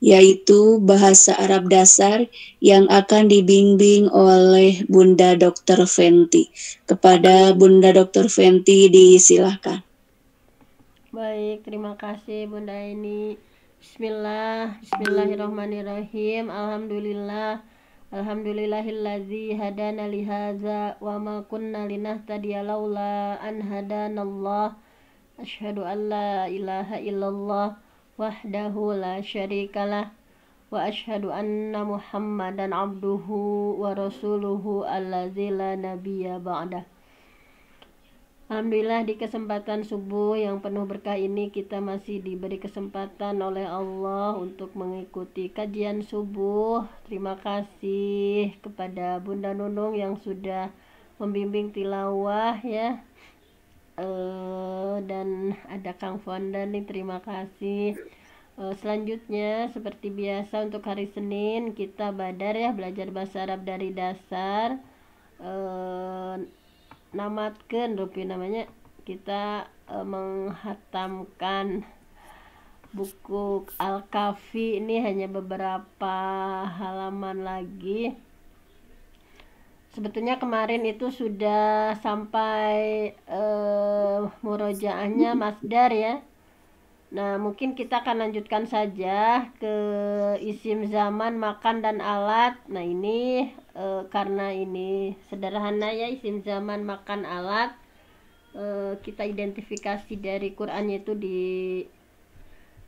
yaitu bahasa Arab dasar yang akan dibimbing oleh Bunda Dr. Fenty. Kepada Bunda Dr. Fenty disilahkan. Baik, terima kasih Bunda Eni. Bismillahirrahmanirrahim. Alhamdulillahillazi hadana lihaza wa ma kunna linahtadiya laula an hadanallah. Asyhadu an la ilaha illallah wahdahu la syarikalah wa asyhadu anna Muhammadan abduhu wa rasuluhu allazi la nabiyya ba'dah. Alhamdulillah di kesempatan subuh yang penuh berkah ini kita masih diberi kesempatan oleh Allah untuk mengikuti kajian subuh. Terima kasih kepada Bunda Nunung yang sudah membimbing tilawah ya. Dan ada Kang Fonda nih, terima kasih. Selanjutnya seperti biasa untuk hari Senin kita badar ya, belajar bahasa Arab dari dasar. Namatkeun rupi namanya, kita menghatamkan buku Al-Kafi. Ini hanya beberapa halaman lagi. Sebetulnya kemarin itu sudah sampai murojaahnya masdar ya. Nah, mungkin kita akan lanjutkan saja ke isim zaman, makan, dan alat. Nah, ini karena ini sederhana ya, isim zaman, makan, alat. Kita identifikasi dari Qur'annya itu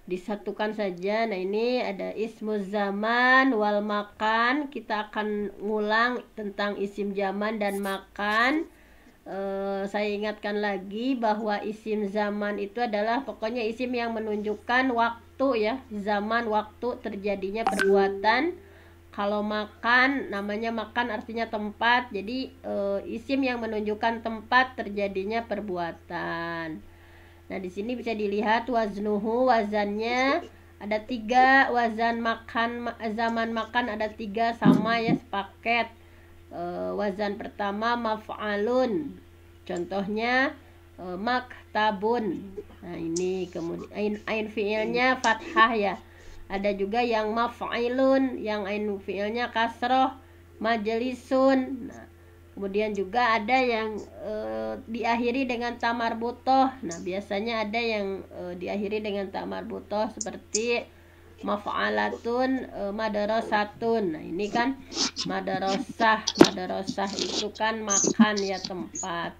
disatukan saja. Nah, ini ada ismu zaman wal makan. Kita akan ngulang tentang isim zaman dan makan. Saya ingatkan lagi bahwa isim zaman itu adalah pokoknya isim yang menunjukkan waktu ya, zaman waktu terjadinya perbuatan. Kalau makan, namanya makan artinya tempat, jadi isim yang menunjukkan tempat terjadinya perbuatan. Nah, di sini bisa dilihat waznuhu, wazannya ada 3, wazan makan, zaman makan ada 3 sama ya, sepaket. Wazan pertama maf'alun, contohnya maktabun. Nah, ini kemudian ain fiilnya fathah ya. Ada juga yang maf'ilun, yang ain fiilnya kasroh, majlisun. Nah, kemudian juga ada yang diakhiri dengan ta marbutoh. Nah, biasanya ada yang diakhiri dengan ta marbutoh seperti maf'alatun, madarasatun. Nah, ini kan madarasah itu kan makan ya, tempat.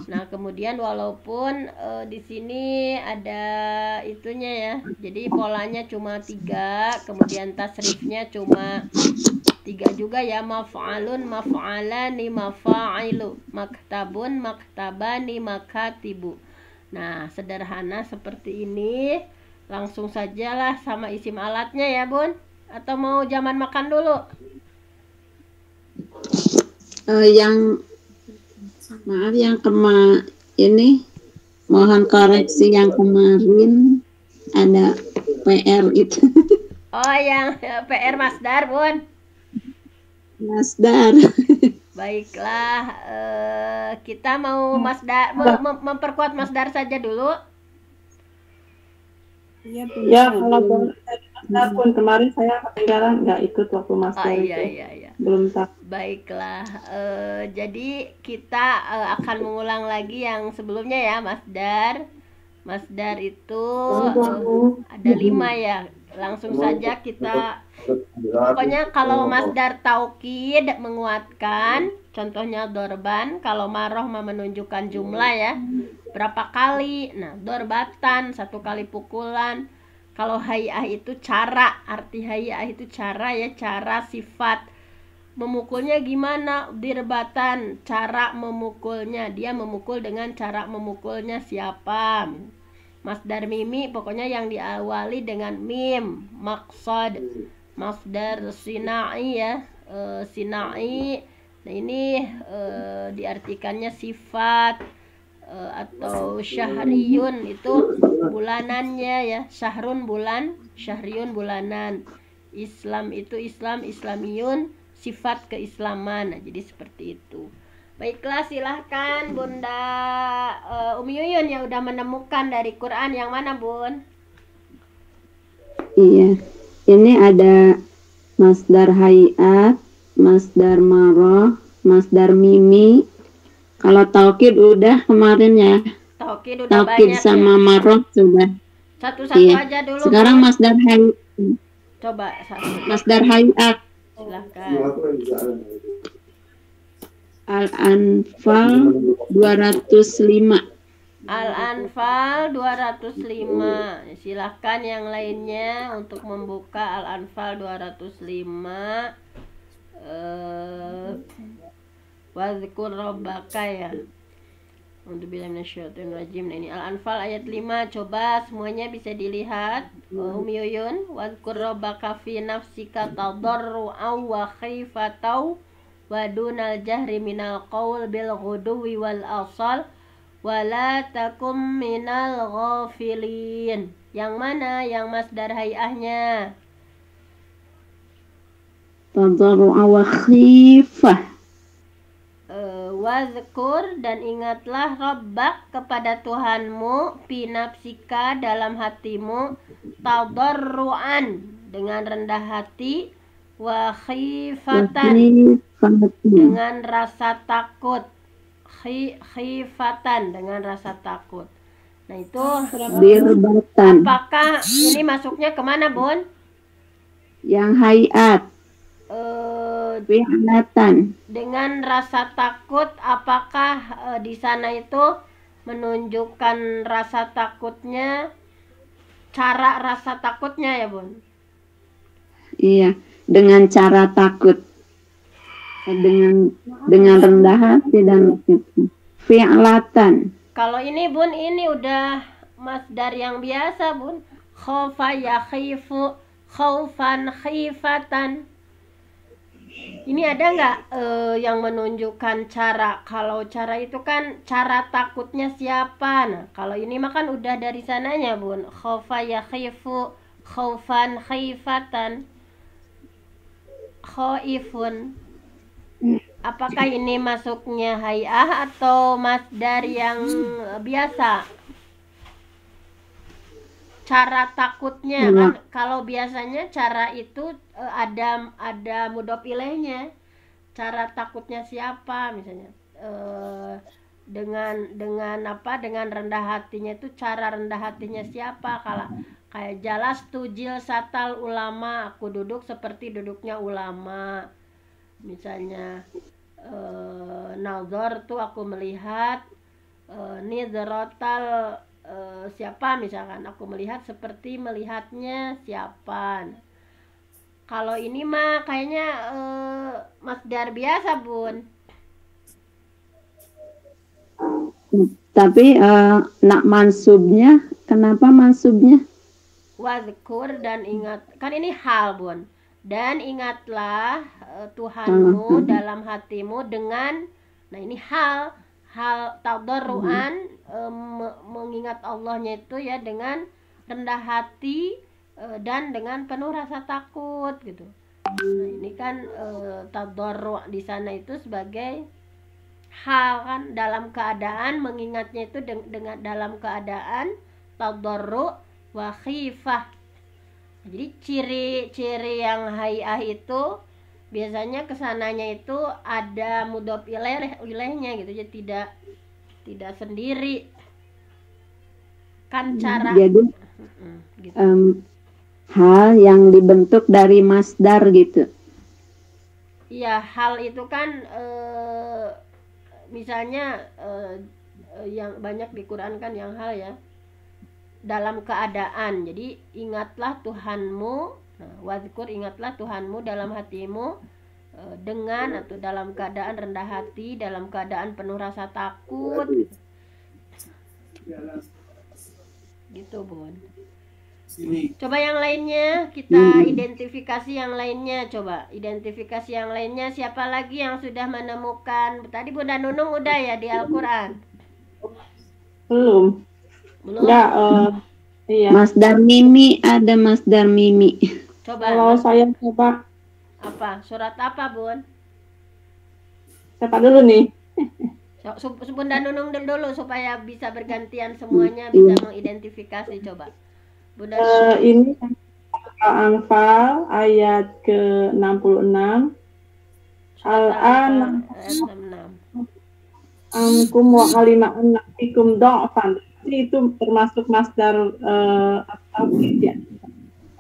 Nah, kemudian walaupun di sini ada itunya ya, jadi polanya cuma 3, kemudian tasrifnya cuma 3 juga ya, maf'alun, maf'alani, mafa'ilu, maktabun, maktabani, makatibu. Nah, sederhana seperti ini. Langsung sajalah sama isim alatnya ya Bun, atau mau zaman makan dulu? Yang maaf, yang ini mohon koreksi, yang kemarin ada PR itu. Oh, yang PR masdar Bun. Masdar. Baiklah, kita mau masdar, memperkuat masdar saja dulu. Ya, kalau boleh masdar pun kemarin saya ketinggalan nggak ikut waktu masdar itu. Iya. Belum tahu. Baiklah, jadi kita akan mengulang lagi yang sebelumnya ya, masdar. Masdar itu ada 5 ya. Langsung saja kita, pokoknya kalau masdar taukid menguatkan, contohnya dorban. Kalau maroh menunjukkan jumlah ya, berapa kali. Nah, dorbatan 1 kali pukulan. Kalau hay'ah itu cara, arti hay'ah itu cara ya, cara, sifat. Memukulnya gimana? Dirbatan, cara memukulnya, dia memukul dengan cara memukulnya siapa. Masdar mimi pokoknya yang diawali dengan mim. Maksad, masdar sinai ya, sinai. Nah, ini diartikannya sifat, atau syahriyun itu bulanannya ya, syahrun bulan, syahriyun bulanan. Islam itu Islam, islamiyun sifat keislaman. Nah, jadi seperti itu. Baiklah, silahkan Bunda Umi Yuyun yang udah menemukan dari Quran. Yang mana Bun? Iya. Ini ada masdar hayat, masdar marah, masdar mimi. Kalau taukid udah kemarin ya. Taukid udah Taukid banyak sama ya. marah sudah. Satu-satu Iya. aja dulu. Sekarang Bun. masdar hayat. Coba satu. Masdar hayat. Silahkan. Al-Anfal 205. Al-Anfal 205. Silahkan yang lainnya untuk membuka Al-Anfal 205. Wazkur rabbaka ya. Untuk bilang rajim. Nah, ini Al-Anfal ayat 5. Coba semuanya bisa dilihat. Yuyun, wazkur rabbaka fi nafsika tadarru'aw wa khifataw wa dunal jahri minal qaul bil ghuduwi wal asal wala takum minal ghafilin. Yang mana yang masdar hayahnya? Tadarru'a wa khifah. Wazkur, dan ingatlah rabbak kepada Tuhanmu, pinapsika dalam hatimu, tadarru'an dengan rendah hati, wa khifatan dengan rasa takut, khifatan dengan rasa takut. Nah itu Birbatan. Apakah ini masuknya kemana, Bun? Yang hayat. Fi'latan. Dengan rasa takut, apakah di sana itu menunjukkan rasa takutnya, cara rasa takutnya ya, Bun? Iya, dengan cara takut. Dengan rendah hati dan fi'latan. Kalau ini, Bun, ini udah masdar yang biasa, Bun. Khaufa yakhifu, khaufan khifatan. Ini ada nggak yang menunjukkan cara? Kalau cara itu kan cara takutnya siapa? Nah, kalau ini mah kan udah dari sananya, Bun. Khaufa yakhifu, khaufan khifatan, khaifun. Apakah ini masuknya hayah atau masdar yang biasa? Cara takutnya kan kalau biasanya cara itu ada mudhof ilaihnya. Cara takutnya siapa misalnya? Dengan apa? Dengan rendah hatinya itu cara rendah hatinya siapa? Kalau kayak jalas tujil satal ulama, aku duduk seperti duduknya ulama. Misalnya nazar tuh aku melihat, nidratal siapa misalkan, aku melihat seperti melihatnya siapa. Kalau ini mah kayaknya masdar biasa, Bun. Tapi nak mansubnya, kenapa mansubnya? Wazkur, dan ingat, kan ini hal, Bun. Dan ingatlah Tuhanmu dalam hatimu dengan, nah ini hal tadarruan, mengingat Allahnya itu ya dengan rendah hati dan dengan penuh rasa takut gitu. Nah, ini kan tadarru di sana itu sebagai hal kan, dalam keadaan mengingatnya itu dengan dalam keadaan tadarru wa khifah. Jadi ciri-ciri yang hayah itu biasanya kesananya itu ada mudhof ilaihnya gitu, jadi tidak sendiri kan cara. Jadi gitu. Hal yang dibentuk dari masdar gitu. Iya, hal itu kan misalnya yang banyak di Quran kan yang hal ya, dalam keadaan. Jadi ingatlah Tuhanmu. Nah, wazkur, ingatlah Tuhanmu dalam hatimu dengan atau dalam keadaan rendah hati, dalam keadaan penuh rasa takut. Gitu, Bun. Coba yang lainnya kita identifikasi yang lainnya. Coba identifikasi yang lainnya, siapa lagi yang sudah menemukan? Tadi Bunda Nunung udah ya di Al-Quran? Belum. Enggak, iya. Masdar mimi, ada masdar mimi. Coba. Kalau saya coba. Apa? Surat apa, Bun? Siapa dulu nih? Bunda Nunung dulu supaya bisa bergantian semuanya bisa mengidentifikasi. Coba. Bunda ini Al-Anfal ayat ke-66. Al-an ankum wa alima annakum dha'fan. Itu termasuk masdar at-tawkid ya.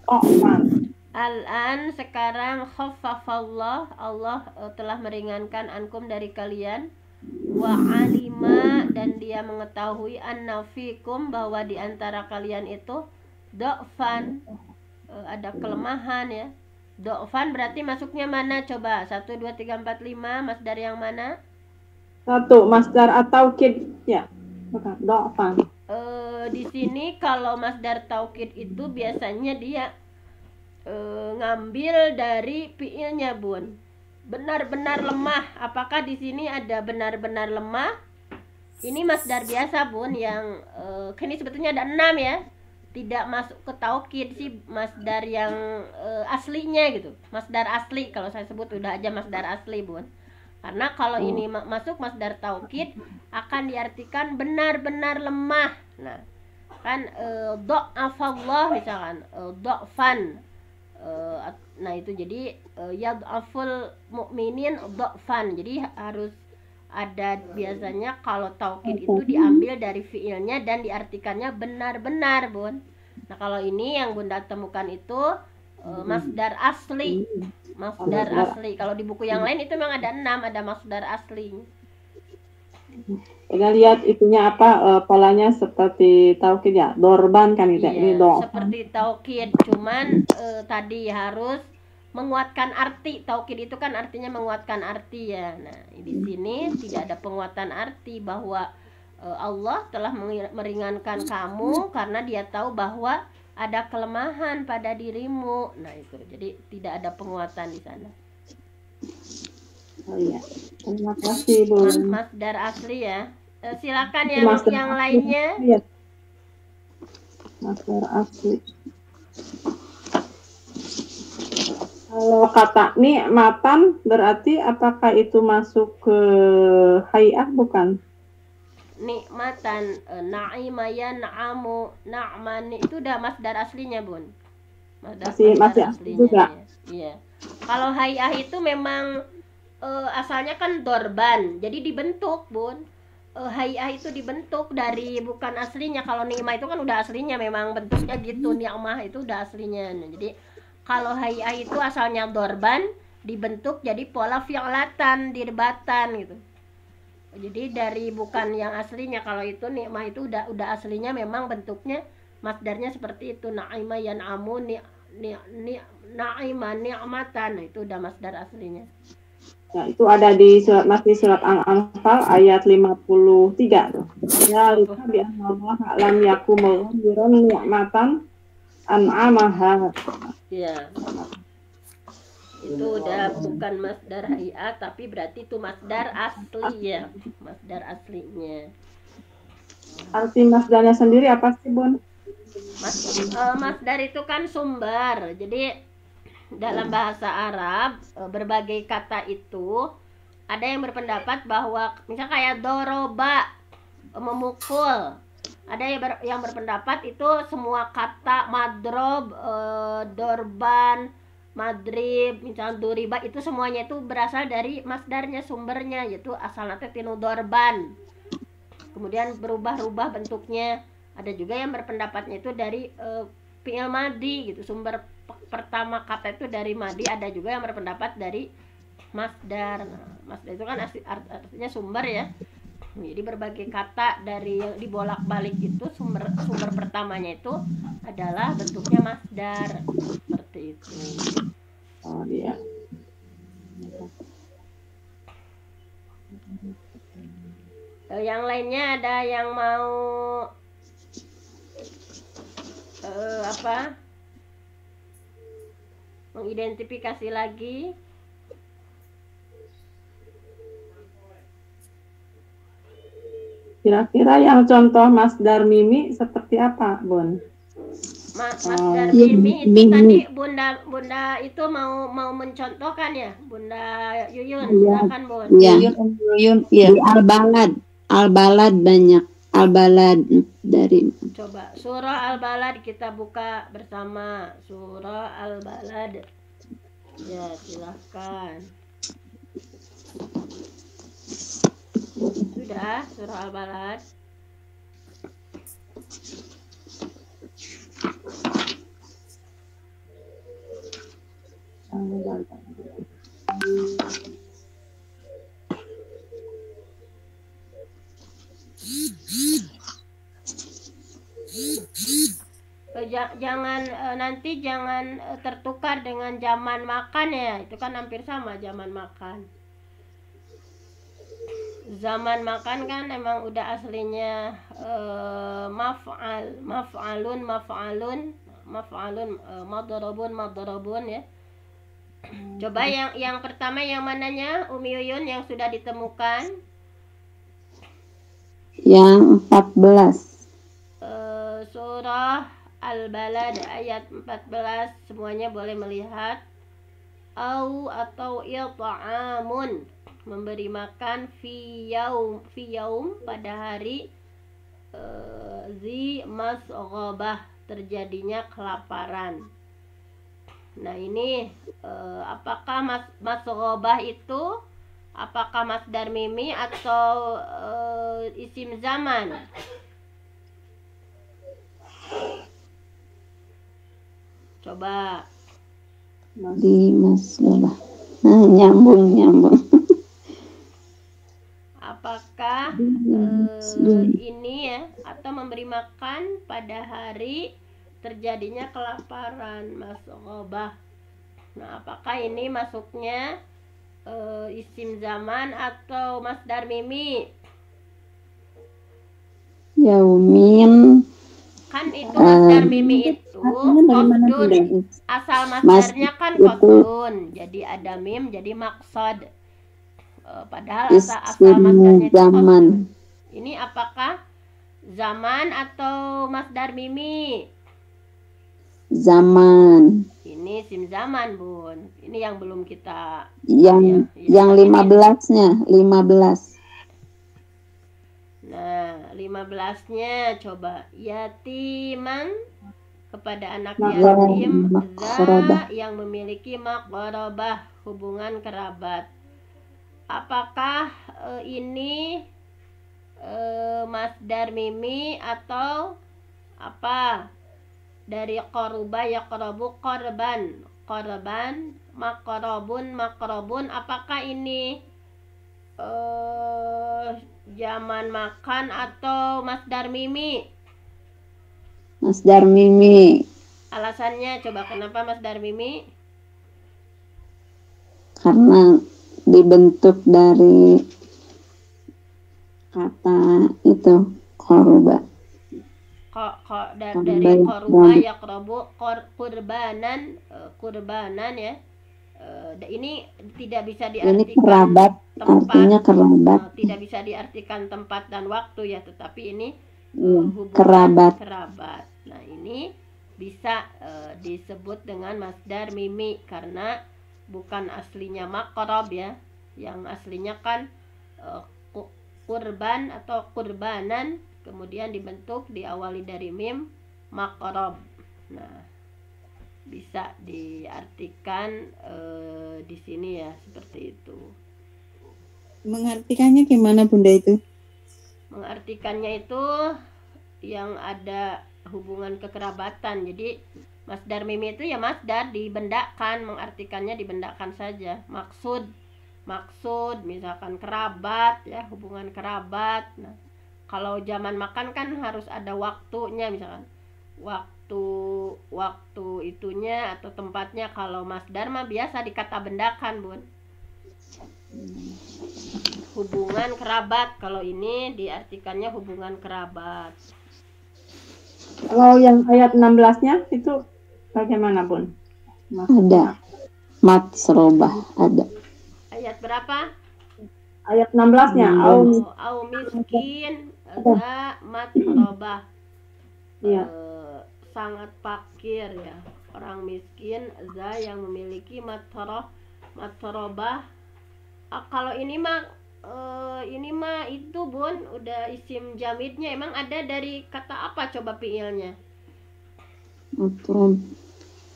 Dha'fan. Al-an sekarang khaffafallah, Allah telah meringankan ankum dari kalian, wa alima dan dia mengetahui annafikum bahwa di antara kalian itu dha'fan, ada kelemahan ya. Dha'fan berarti masuknya mana coba? 1 2 3 4 5 masdar yang mana? 1 masdar at-taukid ya. Bukan dha'fan. Di sini kalau masdar taukid itu biasanya dia ngambil dari fiilnya, Bun. Benar-benar lemah. Apakah di sini ada benar-benar lemah? Ini masdar biasa, Bun, yang ini sebetulnya ada 6 ya. Tidak masuk ke taukid sih, masdar yang aslinya gitu. Masdar asli, kalau saya sebut udah aja masdar asli, Bun. Karena kalau ini masuk masdar taukid akan diartikan benar-benar lemah. Nah, kan dha'afallah misalkan, dha'fan. Nah itu jadi yad'aful mu'minin dha'fan. Jadi harus ada biasanya kalau taukid itu diambil dari fiilnya dan diartikannya benar-benar, Bun. Nah kalau ini yang Bunda temukan itu masdar asli. Masdar asli. Kalau di buku yang lain itu memang ada 6, ada masdar asli. Kita lihat itunya apa, polanya seperti taukid ya, dorban kan gitu. Iya, ini do. seperti taukid, cuman tadi harus menguatkan arti. Taukid itu kan artinya menguatkan arti ya. Nah, di sini tidak ada penguatan arti bahwa Allah telah meringankan kamu karena dia tahu bahwa ada kelemahan pada dirimu. Nah, itu. Jadi tidak ada penguatan di sana. Oh iya. Terima kasih, Bu. Masdar asli ya. Silakan yang lainnya. Ya. Masdar asli. Kalau kata ni'matan berarti apakah itu masuk ke hay'ah bukan? Nikmatan, na'ima yan'amu, na'man itu udah masdar aslinya, Bun. Masih asli juga. Iya. Kalau hay'ah itu memang asalnya kan dorban, jadi dibentuk, Bun. Hay'ah itu dibentuk dari bukan aslinya. Kalau ni'mah itu kan udah aslinya memang bentuknya gitu, ni'mah itu udah aslinya. Nah, jadi kalau hay'ah itu asalnya dorban, dibentuk jadi pola fi'latan, dirbatan gitu. Jadi dari bukan yang aslinya. Kalau itu ni'mah itu udah aslinya memang bentuknya masdarnya seperti itu. Na'ima yan'amu na'ima ni'matan. Nah, itu udah masdar aslinya. Ya, itu ada di surat Al-Anfal ayat 53 tuh. Ya, lihat bi Allah lam yakum ghayran ni'matan an'amaha. Iya. Itu udah bukan masdar hay'ah tapi berarti itu masdar asli ya. Masdar aslinya. Arti masdarnya sendiri apa sih, Bun? Masdar itu kan sumber. Jadi dalam bahasa Arab berbagai kata itu ada yang berpendapat bahwa misalnya kayak doroba, memukul. Ada yang berpendapat itu semua kata madrob, dorban, madrib, misalnya duriba itu semuanya itu berasal dari masdarnya, sumbernya yaitu asalnya tinu dorban. Kemudian berubah-ubah bentuknya. Ada juga yang berpendapatnya itu dari fi'il madi gitu, sumber pertama kata itu dari madi. Ada juga yang berpendapat dari masdar. Nah, masdar itu kan artinya sumber ya. Jadi berbagai kata dari yang dibolak-balik itu sumber pertamanya itu adalah bentuknya masdar seperti itu. Oh iya. Yang lainnya ada yang mau mengidentifikasi lagi? Kira-kira yang contoh masdar mimi seperti apa, Bun? Masdar mimi itu tadi Bunda itu mau mencontohkan ya, Bunda Yuyun, silakan, Bun. Ya. Yuyun, ya. Al-balad banyak. Al-Balad dari Coba surah Al-Balad kita buka bersama. Surah Al-Balad. Ya, silahkan. Sudah surah Al-Balad. Jangan nanti jangan tertukar dengan zaman makan ya. Itu kan hampir sama zaman makan. Zaman makan kan emang udah aslinya maf'alun madrobun ya. Coba yang pertama yang mananya Umi Yuyun yang sudah ditemukan? Yang 14. Surah Al-Balad ayat 14, semuanya boleh melihat. Atau it'amun, memberi makan fi yaum pada hari zi masghabah, terjadinya kelaparan. Nah ini apakah masghabah itu apakah masdar mimi atau isim zaman? Coba Di masghabah. Nyambung. Apakah ini ya, atau memberi makan pada hari terjadinya kelaparan, masghabah. Nah, apakah ini masuknya isim zaman atau masdar mimi? Yaumin. Kan itu masdar mimi itu qasdun. Asal masdarnya kan qasdun. Jadi ada mim jadi maksad. Padahal asal masdarnya itu zaman. Ini apakah zaman atau masdar mimi? Zaman. Ini sim zaman, Bun. Ini yang belum kita yang 15-nya, 15. Nah, 15-nya coba yatiman, kepada anak yatim, za yang memiliki maqrabah, hubungan kerabat. Apakah ini masdar mimi atau apa? Dari qaruba yaqrabu qarban, maqrabun, apakah ini zaman makan atau masdar mimi? Masdar mimi. Alasannya coba kenapa masdar mimi? Karena dibentuk dari kata itu qaruba. Dari qaruba yaqrabu kurbanan ya. Ini tidak bisa diartikan ini kerabat, tempat, artinya kerabat. Tidak bisa diartikan tempat dan waktu ya, tetapi ini hubungan kerabat. Nah ini bisa disebut dengan masdar mimi karena bukan aslinya maqrab ya, yang aslinya kan kurban atau kurbanan, kemudian dibentuk diawali dari mim maqrab. Nah bisa diartikan di sini ya seperti itu. Mengartikannya gimana Bunda itu? Mengartikannya itu yang ada hubungan kekerabatan. Jadi masdar mimi itu ya masdar dibendakan, mengartikannya dibendakan saja. Maksud misalkan kerabat ya, hubungan kerabat. Nah, kalau zaman makan kan harus ada waktunya, misalkan waktu itunya atau tempatnya. Kalau masdar mah biasa dikata bendakan, Bun. Hubungan kerabat, kalau ini diartikannya hubungan kerabat. Kalau yang ayat 16-nya itu bagaimana, Bun? Ada masrobah, ada. Ayat berapa? Ayat 16-nya. Au miskin za masrobah. Iya. Sangat fakir ya, orang miskin, za yang memiliki matrobah. Kalau ini mah Ini mah itu Bun, udah isim jamidnya. Emang ada dari kata apa coba fiilnya?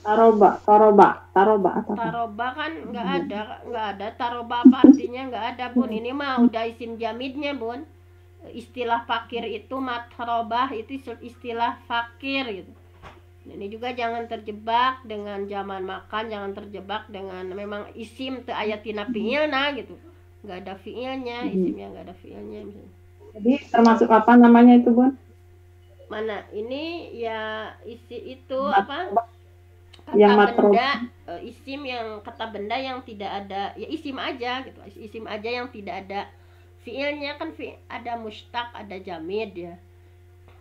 Taroba atau apa? Taroba kan nggak ada. Taroba apa artinya nggak ada Bun. Ini mah udah isim jamidnya Bun. Istilah fakir itu matrobah itu istilah fakir gitu. Ini juga jangan terjebak dengan zaman makan, jangan terjebak dengan memang isim teu aya tina fiilna gitu. Nggak ada fiilnya, isimnya nggak ada fiilnya misalnya. Jadi termasuk apa namanya itu, Bun? Mana? Ini ya isi itu apa? Kata Yang matrob. benda, isim yang kata benda yang tidak ada, ya isim aja gitu. Isim aja yang tidak ada fiilnya kan ada mustaq, ada jamid ya.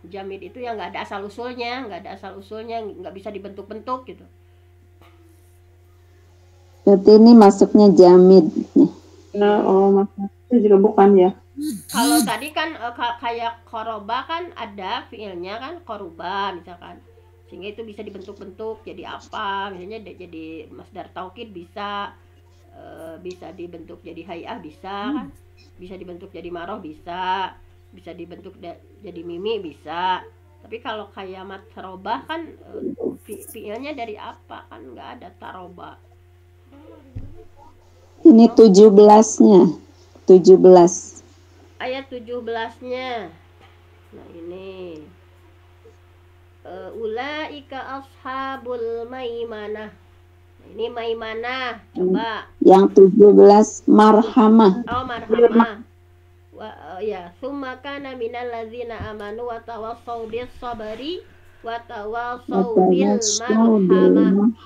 Jamid itu yang nggak ada asal usulnya, nggak bisa dibentuk-bentuk gitu. Berarti ini masuknya jamid. Maksudnya itu juga bukan ya? Kalau tadi kan kayak koroba kan ada fiilnya kan koruba misalkan, sehingga itu bisa dibentuk-bentuk jadi apa, misalnya jadi masdar taukid bisa dibentuk jadi hayah bisa kan, bisa dibentuk jadi maroh bisa dibentuk jadi mimi bisa. Tapi kalau kayak matrobah kan fiilnya dari apa kan nggak ada taroba. Ini 17-nya. 17. Ayat 17-nya. Nah ini ulaika ashabul maimanah. Nah, ini maimanah coba. Yang 17 marhamah. Oh marhamah. Ya summa kana minal ladzina amanu wa tawassau bis sabri wa tawassau bil marhamah.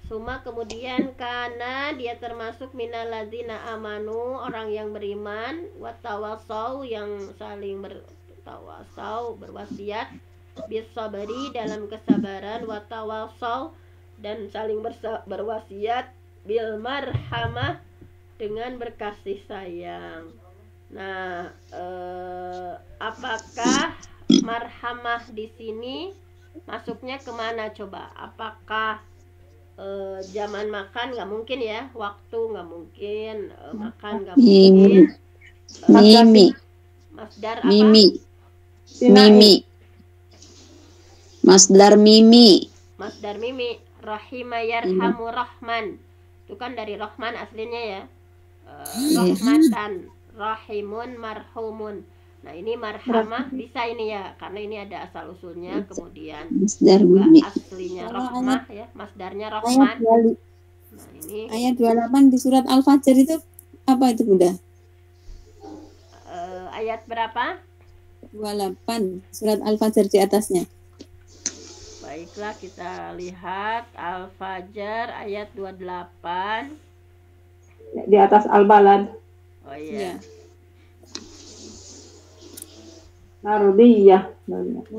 Suma kemudian karena dia termasuk minal ladzina amanu, orang yang beriman, watawasau yang saling bertawasau, berwasiat, bisabari dalam kesabaran, watawasau dan saling berwasiat, bil marhamah dengan berkasih sayang. Nah, apakah marhamah di sini masuknya kemana coba? Apakah zaman makan nggak mungkin ya, waktu nggak mungkin, makan nggak mungkin. Mimi. Masdar apa? Mimi. Masdar mimi. Masdar mimi. Rahima yarhamu rahman. Itu kan dari rahman aslinya ya. Rahmatan, rahimun, marhumun. Nah ini marhamah bisa ini ya, karena ini ada asal usulnya, kemudian juga aslinya rahmah ya, masdarnya rahman. Nah ini ayat 28 di surat Al-Fajr itu apa itu Bunda? Ayat berapa? 28 surat Al-Fajr di atasnya. Baiklah kita lihat Al-Fajr ayat 28 di atas Al-Balad. Oh iya. Mardiyah.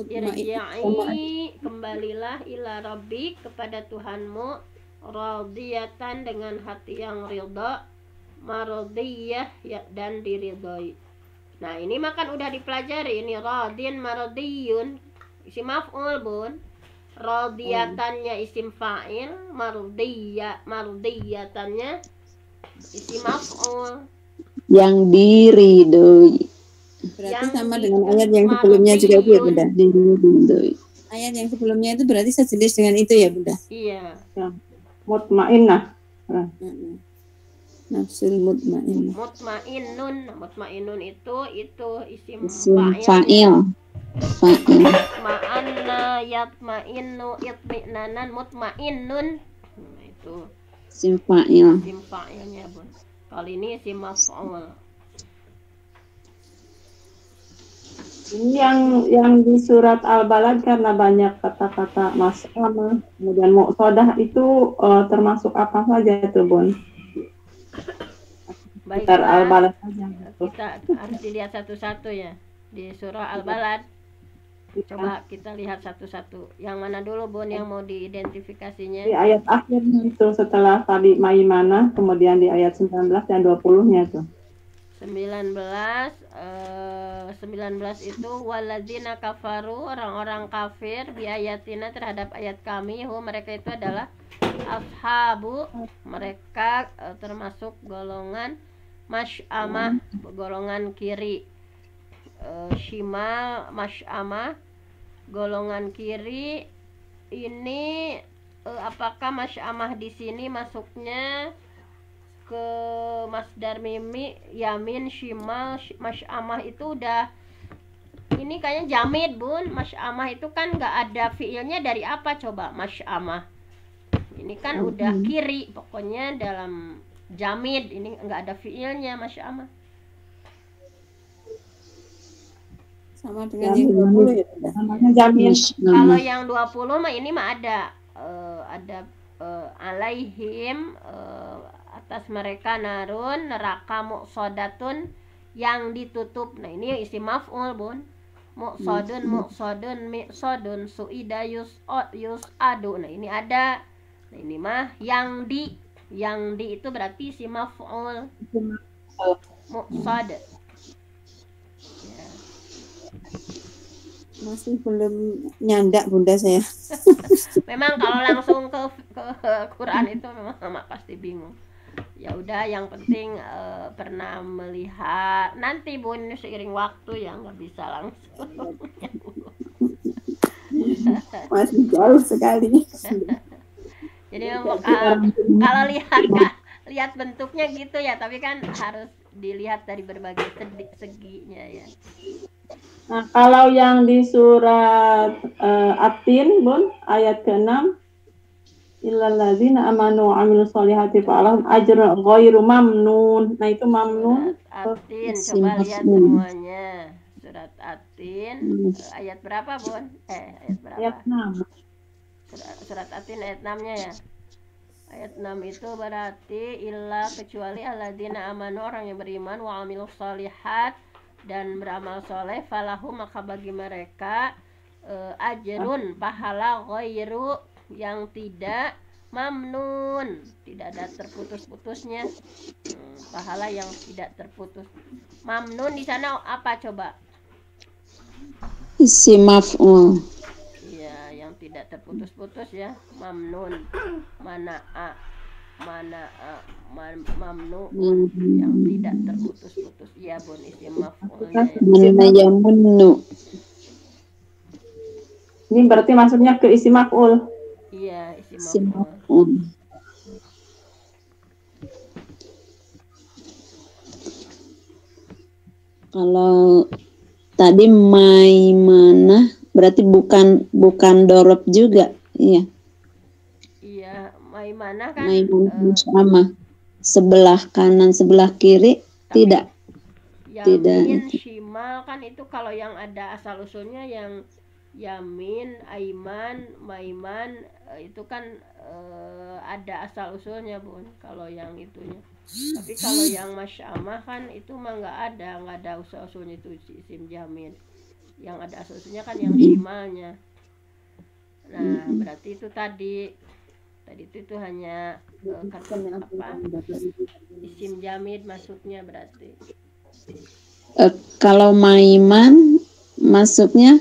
Irji'i, kembalilah ila rabbik, kepada Tuhanmu, radiyatan dengan hati yang ridha, mardiyah ya, dan diridhoi. Nah ini makan udah dipelajari, ini radin mardiyun isim maf'ul Bun, radiyatannya isim fa'il, mardiyatannya isim maf'ul yang diridhoi. Berarti yang sama dengan ayat yang sebelumnya juga itu ya Bunda. Diridhoi. Ayat yang sebelumnya itu berarti sejenis dengan itu ya Bunda. Iya. Mutmainnah. Nafsul mutmainnah. Mutmainnun itu isim Fa'il. Ma'anna yatma'innu itminanan mutmainnun. Nah, itu Isim fa'il. isim fa'ilnya Bun. Kali ini isim maf'ul. Ini yang di surat Al-Balad karena banyak kata-kata mas'amah, kemudian muqtadah itu termasuk apa saja itu, Bun? Sekitar Al-Balad saja. Kita harus dilihat satu-satu ya. Di surah Al-Balad. Coba kita lihat satu-satu. Yang mana dulu Bun yang mau diidentifikasinya? Di ayat akhirnya itu setelah tadi Maimanah, kemudian di ayat 19 dan 20-nya tuh. 19 itu waladzina kafaru, orang-orang kafir biayatina terhadap ayat kami, mereka itu adalah ashabu, mereka termasuk golongan Masy'amah golongan kiri. Shimal masy'amah golongan kiri. Ini apakah masy'amah di sini masuknya ke masdar mimi yamin shimal masy'amah itu udah ini kayaknya jamid bun. Masy'amah itu kan nggak ada fiilnya, dari apa coba masy'amah ini kan udah kiri, pokoknya dalam jamid ini nggak ada fiilnya masy'amah. Sama dengan yang 20 ya, Bunda? Namanya jamin. Kalau yang 20 mah ini mah ada alaihim atas mereka narun neraka muqsadatun yang ditutup. Nah ini isim maf'ul bun. Muqsadun miqsadun suida yus'adu. Nah ini ada. Nah ini mah yang di itu berarti isim maf'ul muqsad. Ya. Masih belum nyandak Bunda saya. Memang kalau langsung ke Quran itu memang Mama pasti bingung. Ya udah, yang penting pernah melihat. Nanti Bun seiring waktu ya, nggak bisa langsung. Masih jauh sekali. Jadi kalau lihat bentuknya gitu ya, tapi kan harus dilihat dari berbagai seginya ya. Nah, kalau yang di surat At-Tin, Bun, ayat ke-6, illal ladzina amanu wa amilus solihati falahum ajrun ghairu mamnun. Nah, itu mamnun. Surat At-Tin, coba lihat semuanya. Surat At-Tin ayat berapa, Bun? Ayat berapa? Ayat 6. Surat At-Tin ayat 6-nya ya. Ayat 6 itu berarti illa kecuali alladzina amanu, orang yang beriman, wa amilus solihat dan beramal soleh, falahu maka bagi mereka ajrun pahala ghairu yang tidak mamnun, tidak ada terputus-putusnya, pahala yang tidak terputus. Mamnun di sana apa coba? Isim maf'ul. Iya, yang tidak terputus-putus ya, mamnun. Mamnuun yang tidak terputus-putus. Iya Bun, isim maf'ulnya ya. Mana yamunnu. Ini berarti masuknya ke isim maf'ul. Iya, isim Isim maf'ul. maf'ul. Kalau tadi Maimanah berarti bukan dorob juga, iya. Iya, Maimanah kan Maimanah sama sebelah kanan sebelah kiri tidak. Yamin, Shimal kan itu kalau yang ada asal usulnya yang Yamin, Aiman, Maiman itu kan ada asal usulnya Bun, kalau yang itunya. Tapi kalau yang masy'amah kan itu mah nggak ada asal usulnya, itu isim jamin. Yang ada asal usulnya kan yang shimalnya. Nah berarti itu tadi itu hanya isim jamid masuknya berarti. Kalau Maiman masuknya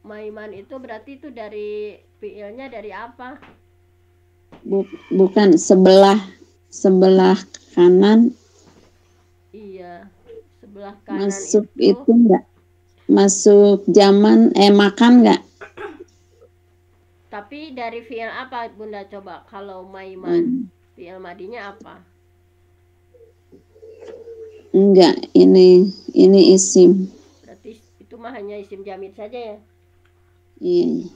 Maiman itu berarti itu dari fiilnya dari apa? Bukan sebelah kanan. Iya, sebelah kanan masuk itu enggak? Masuk zaman makan enggak? Tapi dari fiil apa Bunda coba? Kalau Maiman, fiil madinya apa? Enggak, ini isim. Berarti itu mah hanya isim jamid saja ya? Iya.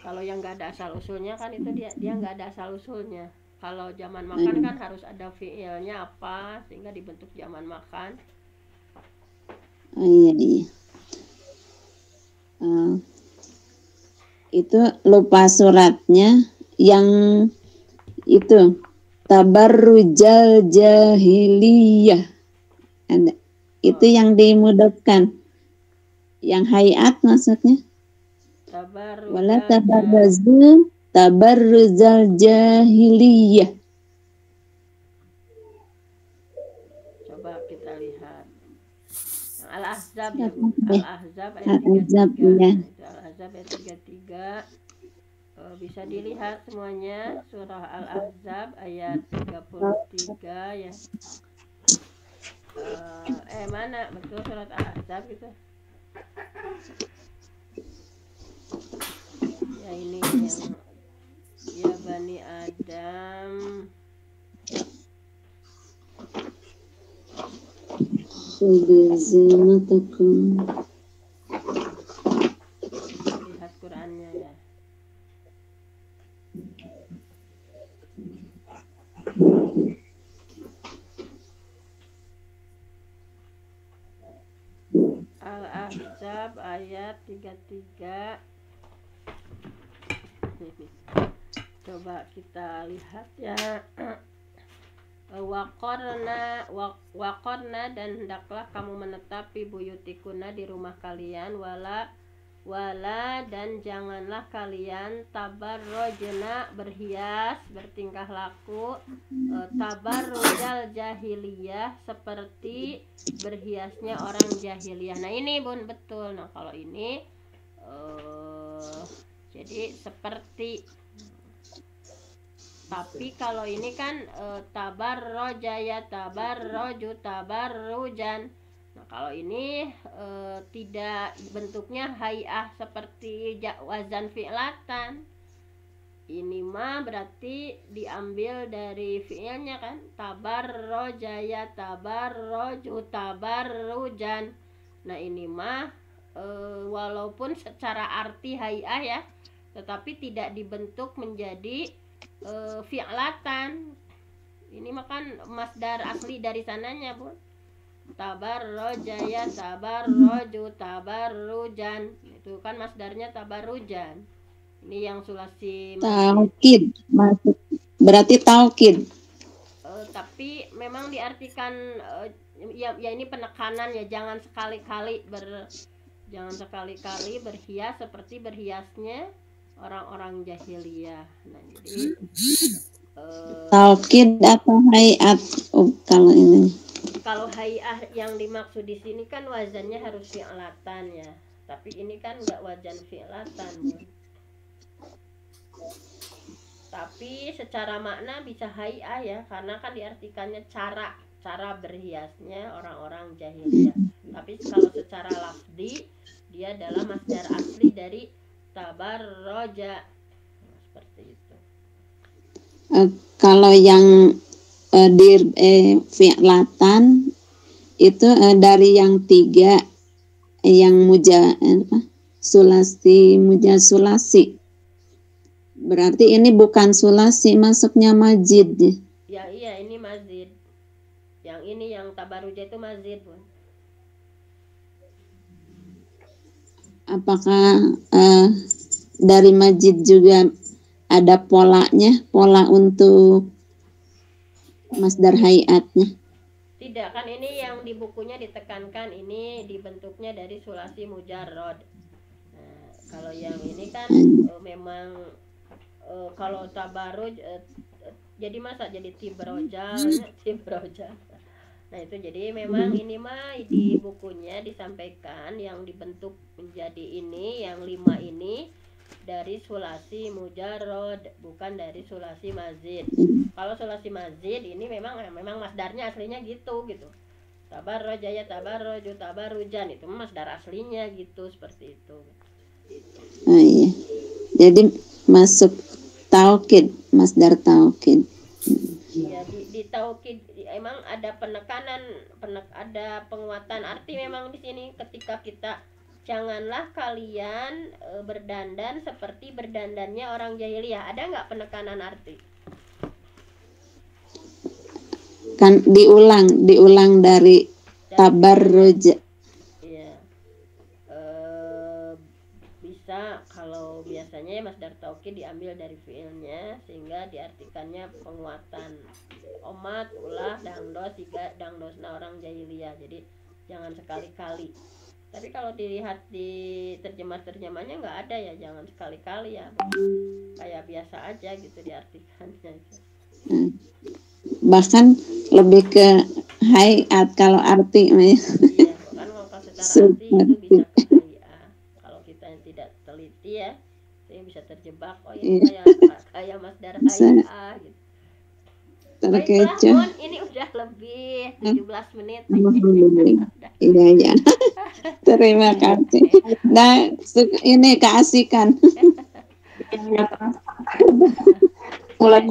Kalau yang nggak ada asal usulnya kan itu dia nggak ada asal usulnya. Kalau zaman makan kan harus ada fiilnya apa sehingga dibentuk zaman makan. Iya. Itu lupa suratnya yang itu tabarrujal jahiliyah. Ada. Itu yang dimudahkan. Yang hayat maksudnya. Wala tabarruzal jahiliyah. Coba kita lihat. Yang Al-Ahzab ya. Al-Ahzab ayat 33. Ya. Al-Ahzab ayat 33. Bisa dilihat semuanya surah Al-Ahzab ayat 33 ya. Mana betul surat Al-Ahzab gitu ya, ini yang ya Bani Adam lihat Qurannya ya. Al-Ahzab ayat 33. Coba kita lihat ya. Waqorna dan hendaklah kamu menetapi buyutikuna di rumah kalian, wala dan janganlah kalian tabarrojna berhias bertingkah laku tabarrujal jahiliyah seperti berhiasnya orang jahiliyah. Nah ini Bun betul. Nah kalau ini jadi seperti, tapi kalau ini kan tabarroja ya tabarroju tabarrujan. Nah kalau ini tidak, bentuknya hay'ah seperti wazan fi'latan. Ini mah berarti diambil dari fi'ilnya kan, tabarroja ya tabarroju tabarrujan. Nah ini mah walaupun secara arti hay'ah ya, tetapi tidak dibentuk menjadi fi'latan. Ini mah kan masdar asli dari sananya Bu. Tabarroja ya tabarroju tabarrujan, itu kan masdarnya tabarrujan. Ini yang sulasi taukid, maksud berarti taukid. Tapi memang diartikan ya ini penekanan ya, jangan sekali-kali berhias seperti berhiasnya orang-orang jahiliyah. Nah jadi taukid atau hayat kalau ini. Kalau hay'ah yang dimaksud di sini kan wazannya harus fi'latan ya, tapi ini kan enggak wazan fi'latan Bu. Tapi secara makna bisa hay'ah ya, karena kan diartikannya cara berhiasnya orang-orang jahiliyah. Tapi kalau secara lafzi dia adalah masdar asli dari tabarroja. Nah, seperti itu. Kalau yang di fi'latan itu dari yang 3 yang sulasi sulasi, berarti ini bukan sulasi, masuknya mazid ya. Iya ini mazid, yang ini yang tabaruja itu mazid Bu. Apakah dari mazid juga ada polanya, pola untuk masdar hayatnya? Tidak kan, ini yang di bukunya ditekankan ini dibentuknya dari sulasi mujarrod. Nah, kalau yang ini kan memang kalau tabaruj jadi masa jadi tibrojal. Nah itu jadi memang ini mah di bukunya disampaikan yang dibentuk menjadi ini yang 5 ini dari sulasi mujarrod, bukan dari sulasi mazid. Kalau sulasi mazid ini memang masdarnya aslinya gitu. Tabarroja ya tabarroju tabarrujan, itu masdar aslinya gitu, seperti itu. Oh iya. Jadi masuk taukid, masdar taukid. Ya di taukid emang ada penekanan, ada penguatan arti memang di sini ketika kita janganlah kalian berdandan seperti berdandannya orang jahiliyah. Ada nggak penekanan arti? Kan diulang dari tabarruj. Iya. Bisa kalau biasanya ya masdar taukid diambil dari fiilnya sehingga diartikannya penguatan. Omat, ulah, dangdos, tiga dangdosna orang jahiliyah. Jadi jangan sekali-kali. Tapi kalau dilihat di terjemahnya nggak ada ya, jangan sekali-kali ya, kayak biasa aja gitu diartikannya. Bahkan lebih ke hayat kalau arti. Iya, kan kalau secara arti itu bisa ke hayat. Kalau kita yang tidak teliti ya, itu bisa terjebak. Oh Iya. ya kayak Mas Bisa. Darhaya gitu. Baiklah, Terkecoh. Mun, ini udah lebih 17 menit. Alhamdulillah. Iya, ya. Terima kasih. Nah, ini keasikan. Yang terasa. Mulai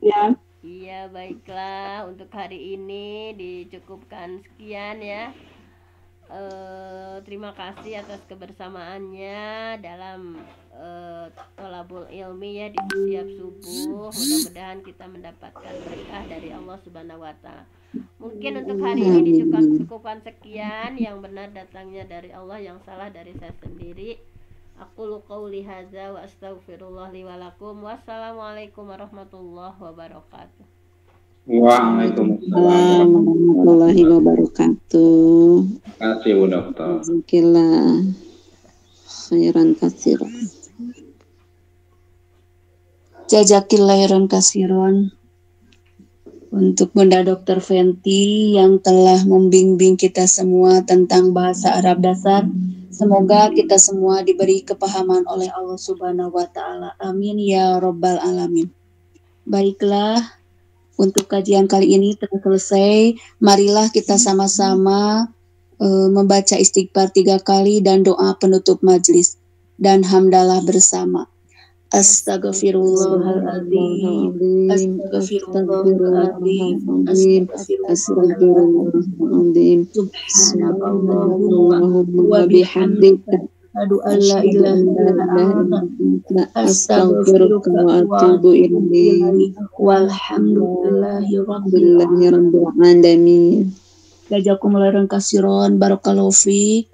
ya. Iya, baiklah, untuk hari ini dicukupkan sekian ya. Terima kasih atas kebersamaannya dalam tolabul ilmi ya di setiap subuh. Mudah-mudahan kita mendapatkan berkah dari Allah Subhanahu wa Ta'ala. Mungkin untuk hari ini cukupkan sekian. Yang benar datangnya dari Allah, yang salah dari saya sendiri. Aqulu qouli hadza wa astaghfirullah li wa lakum. Wassalamualaikum warahmatullahi wabarakatuh. Waalaikumsalam warahmatullahi wabarakatuh. Terima kasih Bu Dokter. Jazakillah khairan katsiran. Jazakillahirun kasiron untuk Bunda Dr. Fenty yang telah membimbing kita semua tentang bahasa Arab dasar. Semoga kita semua diberi kepahaman oleh Allah Subhanahu wa Ta'ala. Amin ya Rabbal Alamin. Baiklah, untuk kajian kali ini telah selesai. Marilah kita sama-sama membaca istighfar 3 kali dan doa penutup majelis dan hamdalah bersama. Astaghfirullahaladzim, astaghfirullahaladzim, Astagfirullahaladzim. Subhanallahumma wa bihamdika asyhadu an la ilaha illa anta astaghfiruka wa atubu ilaik. Walhamdulillahi Rabbil alamin. Jazakumullahu khairan kasiron, barakallahu fiik.